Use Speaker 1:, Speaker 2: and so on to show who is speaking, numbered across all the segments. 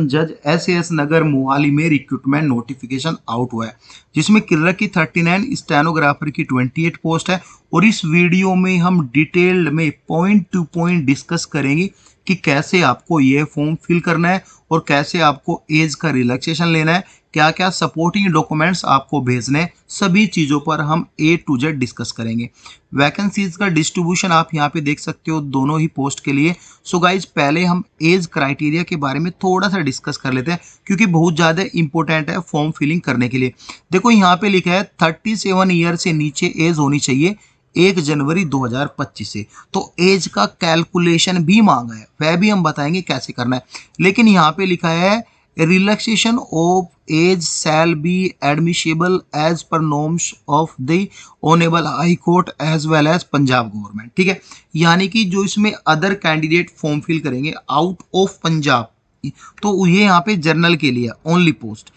Speaker 1: जज एस नगर मोहाली में recruitment notification out हुआ है, जिसमें क्लर्क की 39, स्टेनोग्राफर की 28 पोस्ट है। और इस वीडियो में हम डिटेल्ड में पॉइंट टू पॉइंट डिस्कस करेंगे कि कैसे आपको ये फॉर्म फिल करना है और कैसे आपको एज का रिलैक्सेशन लेना है, क्या क्या सपोर्टिंग डॉक्यूमेंट्स आपको भेजने हैं, सभी चीज़ों पर हम A to Z डिस्कस करेंगे। वैकेंसीज का डिस्ट्रीब्यूशन आप यहाँ पे देख सकते हो दोनों ही पोस्ट के लिए। सो गाइज पहले हम एज क्राइटेरिया के बारे में थोड़ा सा डिस्कस कर लेते हैं, क्योंकि बहुत ज़्यादा इंपॉर्टेंट है फॉर्म फिलिंग करने के लिए। देखो यहाँ पे लिखा है 37 ईयर से नीचे एज होनी चाहिए 1 जनवरी 2025 से। तो एज का कैलकुलेशन भी मांगा है, वह भी हम बताएंगे कैसे करना है। लेकिन यहाँ पे लिखा है relaxation of age shall be admissible as per norms of the honourable high court as well as Punjab government. ठीक है, यानी कि जो इसमें अदर कैंडिडेट फॉर्म फिल करेंगे आउट ऑफ पंजाब, तो ये यहाँ पे जर्नल के लिए ओनली पोस्ट।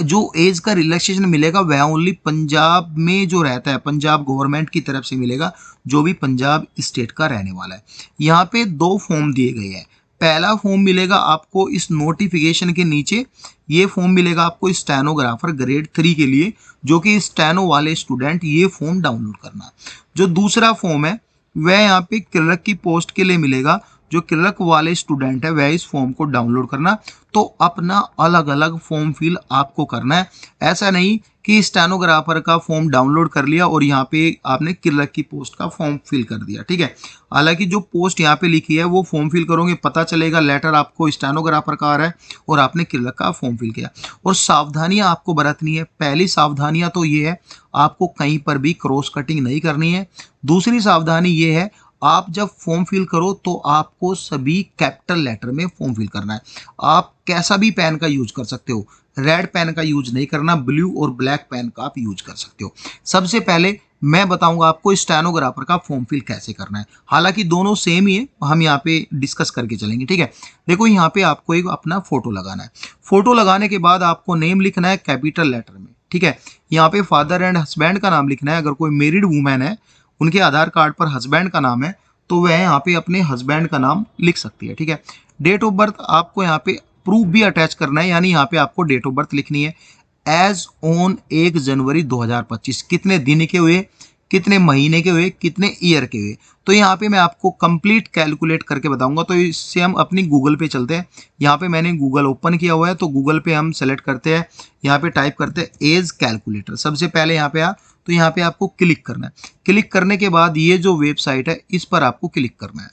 Speaker 1: जो एज का रिलैक्सेशन मिलेगा वह ओनली पंजाब में जो रहता है, पंजाब गवर्नमेंट की तरफ से मिलेगा, जो भी पंजाब स्टेट का रहने वाला है। यहाँ पे 2 फॉर्म दिए गए हैं। पहला फॉर्म मिलेगा आपको इस नोटिफिकेशन के नीचे, ये फॉर्म मिलेगा आपको स्टेनोग्राफर ग्रेड 3 के लिए, जो कि स्टेनो वाले स्टूडेंट ये फॉर्म डाउनलोड करना। जो दूसरा फॉर्म है वह यहाँ पे क्लर्क की पोस्ट के लिए मिलेगा, जो क्लर्क वाले स्टूडेंट है वह इस फॉर्म को डाउनलोड करना। तो अपना अलग अलग फॉर्म फिल आपको करना है, ऐसा नहीं कि स्टेनोग्राफर का फॉर्म डाउनलोड कर लिया और यहाँ पे आपने क्लर्क की पोस्ट का फॉर्म फिल कर दिया। ठीक है, हालांकि जो पोस्ट यहाँ पे लिखी है वो फॉर्म फिल करोगे पता चलेगा लेटर आपको स्टेनोग्राफर का आ रहा है और आपने क्लर्क का फॉर्म फिल किया। और सावधानियां आपको बरतनी है। पहली सावधानियां तो ये है, आपको कहीं पर भी क्रॉस कटिंग नहीं करनी है। दूसरी सावधानी ये है, आप जब फॉर्म फिल करो तो आपको सभी कैपिटल लेटर में फॉर्म फिल करना है। आप कैसा भी पेन का यूज कर सकते हो, रेड पेन का यूज नहीं करना, ब्लू और ब्लैक पेन का आप यूज कर सकते हो। सबसे पहले मैं बताऊंगा आपको स्टेनोग्राफर का फॉर्म फिल कैसे करना है, हालांकि दोनों सेम ही है, हम यहाँ पे डिस्कस करके चलेंगे। ठीक है, देखो यहाँ पे आपको एक अपना फोटो लगाना है। फोटो लगाने के बाद आपको नेम लिखना है कैपिटल लेटर में। ठीक है, यहाँ पे फादर एंड हस्बैंड का नाम लिखना है। अगर कोई मैरिड वुमेन है, उनके आधार कार्ड पर हस्बैंड का नाम है, तो वह यहाँ पे अपने हस्बैंड का नाम लिख सकती है। ठीक है, डेट ऑफ बर्थ आपको यहाँ पे प्रूफ भी अटैच करना है, यानी यहाँ पे आपको डेट ऑफ बर्थ लिखनी है एज ऑन 1 जनवरी 2025। कितने दिन के हुए, कितने महीने के हुए, कितने ईयर के हुए। तो यहाँ पे मैं आपको कंप्लीट कैलकुलेट करके बताऊंगा। तो इससे हम अपनी गूगल पे चलते हैं। यहाँ पे मैंने गूगल ओपन किया हुआ है, तो गूगल पे हम सेलेक्ट करते हैं, यहाँ पे टाइप करते हैं एज कैलकुलेटर। सबसे पहले यहाँ पे तो यहाँ पे आपको क्लिक करना है। क्लिक करने के बाद ये जो वेबसाइट है इस पर आपको क्लिक करना है।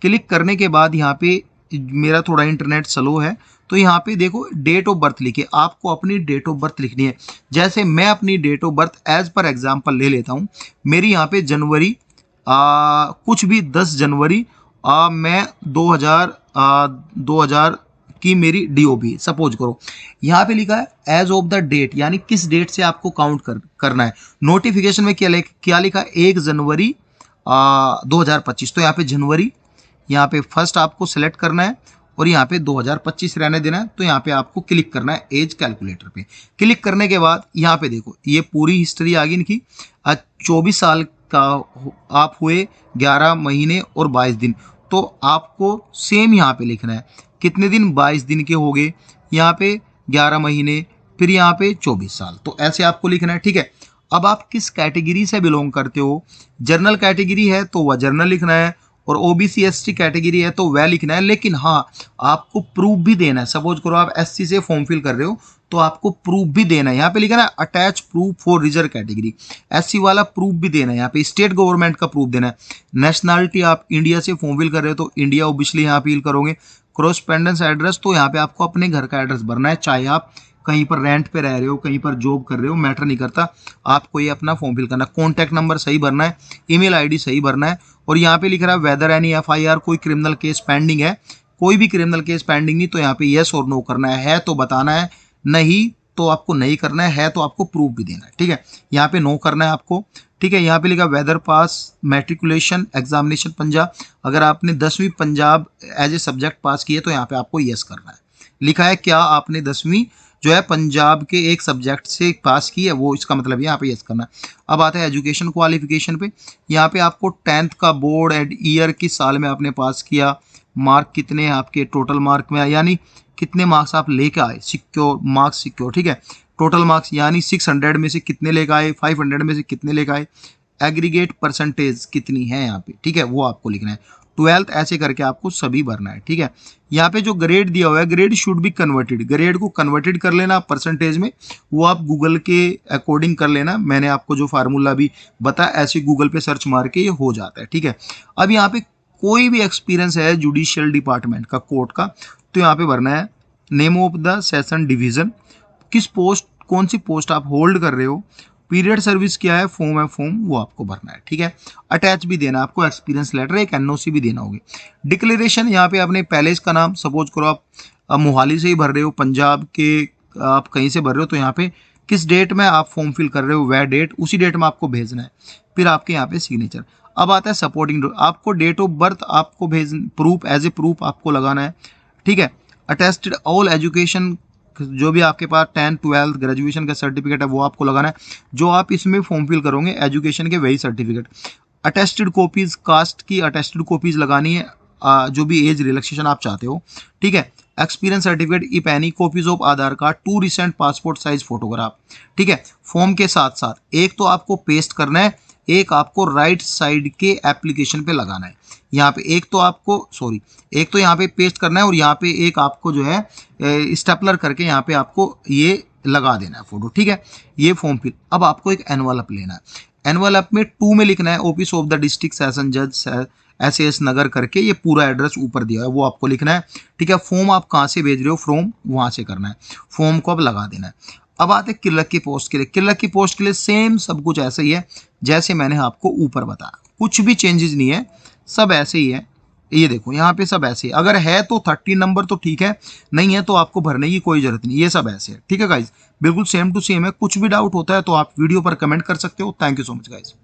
Speaker 1: क्लिक करने के बाद यहाँ पे मेरा थोड़ा इंटरनेट स्लो है, तो यहाँ पे देखो डेट ऑफ बर्थ लिखे, आपको अपनी डेट ऑफ बर्थ लिखनी है। जैसे मैं अपनी date of birth as per example ले लेता हूँ। मेरी यहाँ पे जनवरी कुछ भी 10 जनवरी मैं 2000 की मेरी DOB सपोज करो। यहाँ पे लिखा है एज ऑफ द डेट, यानी किस डेट से आपको काउंट करना है। नोटिफिकेशन में क्या लिखा 1 जनवरी 2025। तो यहाँ पे जनवरी, यहाँ पे फर्स्ट आपको सेलेक्ट करना है और यहाँ पे 2025 रहने देना है। तो यहाँ पे आपको क्लिक करना है एज कैलकुलेटर पे। क्लिक करने के बाद यहाँ पे देखो ये पूरी हिस्ट्री आ गई इनकी। 24 साल का आप हुए, 11 महीने और 22 दिन। तो आपको सेम यहाँ पे लिखना है कितने दिन, 22 दिन के हो गए, यहाँ पे 11 महीने, फिर यहाँ पे 24 साल। तो ऐसे आपको लिखना है। ठीक है, अब आप किस कैटेगरी से बिलोंग करते हो। जनरल कैटेगरी है तो वह जनरल लिखना है, और OBC ST कैटेगरी है तो वह लिखना है। लेकिन हाँ, आपको प्रूफ भी देना है। सपोज करो आप SC से फॉर्म फिल कर रहे हो तो आपको प्रूफ भी देना है। यहाँ पे लिखा है attach proof for reserve category, SC वाला प्रूफ भी देना है। यहाँ पे स्टेट गवर्नमेंट का प्रूफ देना है। नेशनलिटी आप इंडिया से फॉर्म फिल कर रहे हो तो इंडिया ऑब्वियसली यहाँ फिल करोगे। कॉरेस्पोंडेंस एड्रेस, तो यहाँ पे आपको अपने घर का एड्रेस भरना है, चाहे आप कहीं पर रेंट पे रह रहे हो, कहीं पर जॉब कर रहे हो, मैटर नहीं करता, आपको ये अपना फॉर्म फिल करना है। कॉन्टैक्ट नंबर सही भरना है, ईमेल ID सही भरना है। और यहाँ पे लिख रहा है वेदर एनी FIR, कोई क्रिमिनल केस पेंडिंग है। कोई भी क्रिमिनल केस पेंडिंग नहीं, तो यहाँ पे येस और नो करना है तो बताना है, नहीं तो आपको नहीं करना है तो आपको प्रूफ भी देना है। ठीक है, यहाँ पे नो करना है आपको। ठीक है, यहाँ पे लिखा वेदर पास मैट्रिकुलेशन एग्जामिनेशन पंजाब, अगर आपने 10वीं पंजाब एज ए सब्जेक्ट पास किए तो यहाँ पे आपको यस करना है। लिखा है क्या आपने 10वीं जो है पंजाब के एक सब्जेक्ट से पास की है, वो इसका मतलब यहाँ पे यस करना है। अब आता है एजुकेशन क्वालिफिकेशन पे। यहाँ पे आपको 10th का बोर्ड एंड ईयर किस साल में आपने पास किया, मार्क कितने आपके टोटल मार्क में, यानी कितने मार्क्स आप लेके आए, सिक्योर मार्क्स सिक्योर, ठीक है। टोटल मार्क्स यानी 600 में से कितने लेके आए, 500 में से कितने लेके आए, एग्रीगेट परसेंटेज कितनी है यहाँ पे, ठीक है, वो आपको लिखना है। 12th ऐसे करके आपको सभी भरना है, ठीक है। यहाँ पे जो ग्रेड दिया हुआ है, grade should be converted, grade को कन्वर्टेड कर लेना परसेंटेज में, वो आप गूगल के अकॉर्डिंग कर लेना। मैंने आपको जो फार्मूला भी बताया ऐसे गूगल पे सर्च मार के ये हो जाता है, ठीक है। अब यहाँ पे कोई भी एक्सपीरियंस है जुडिशियल डिपार्टमेंट का, कोर्ट का, तो यहाँ पे भरना है name of the session division, किस पोस्ट, कौन सी पोस्ट आप होल्ड कर रहे हो, पीरियड सर्विस क्या है, फॉर्म है फॉर्म, वो आपको भरना है, ठीक है। अटैच भी देना आपको एक्सपीरियंस लेटर, एक एनओसी भी देना होगी। डिक्लेरेशन यहाँ पे आपने पैलेस का नाम, सपोज करो आप मोहाली से ही भर रहे हो, पंजाब के आप कहीं से भर रहे हो, तो यहाँ पे किस डेट में आप फॉर्म फिल कर रहे हो, वह डेट उसी डेट में आपको भेजना है। फिर आपके यहाँ पे सिग्नेचर। अब आता है सपोर्टिंग, आपको डेट ऑफ बर्थ आपको भेज, प्रूफ एज ए प्रूफ आपको लगाना है, ठीक है। अटेस्टेड ऑल एजुकेशन, जो भी आपके पास 10th 12th ग्रेजुएशन का सर्टिफिकेट है वो आपको लगाना है, जो आप इसमें फॉर्म फिल करोगे एजुकेशन के वही सर्टिफिकेट। अटेस्टेड कॉपीज, कास्ट की अटेस्टेड कॉपीज लगानी है, जो भी एज रिलैक्सेशन आप चाहते हो, ठीक है। Experience certificate, if any, copies of Aadhaar card, 2 recent passport size photograph, ठीक है। फॉर्म के साथ साथ एक तो आपको पेस्ट करना है, एक आपको राइट साइड के एप्लीकेशन पे लगाना है। यहाँ पे एक तो आपको एक तो यहाँ पे पेस्ट करना है, और यहाँ पे एक आपको जो है स्टेपलर करके यहाँ पे आपको ये लगा देना है फोटो, ठीक है। ये फॉर्म फिल। अब आपको एक एनवलप लेना है, एनवलप में 2 में लिखना है office of the district session जज SAS नगर करके, ये पूरा एड्रेस ऊपर दिया है वो आपको लिखना है, ठीक है। फॉर्म आप कहाँ से भेज रहे हो, फ्रॉम वहाँ से करना है, फॉर्म को अब लगा देना है। अब आते हैं क्लर्क की पोस्ट के लिए। क्लर्क की पोस्ट के लिए सेम सब कुछ ऐसा ही है जैसे मैंने आपको ऊपर बताया, कुछ भी चेंजेस नहीं है, सब ऐसे ही है। ये देखो यहाँ पे सब ऐसे ही, अगर है तो 13 नंबर तो ठीक है, नहीं है तो आपको भरने की कोई जरूरत नहीं, ये सब ऐसे है, ठीक है गाइज, बिल्कुल सेम टू सेम है। कुछ भी डाउट होता है तो आप वीडियो पर कमेंट कर सकते हो। Thank you so much guys.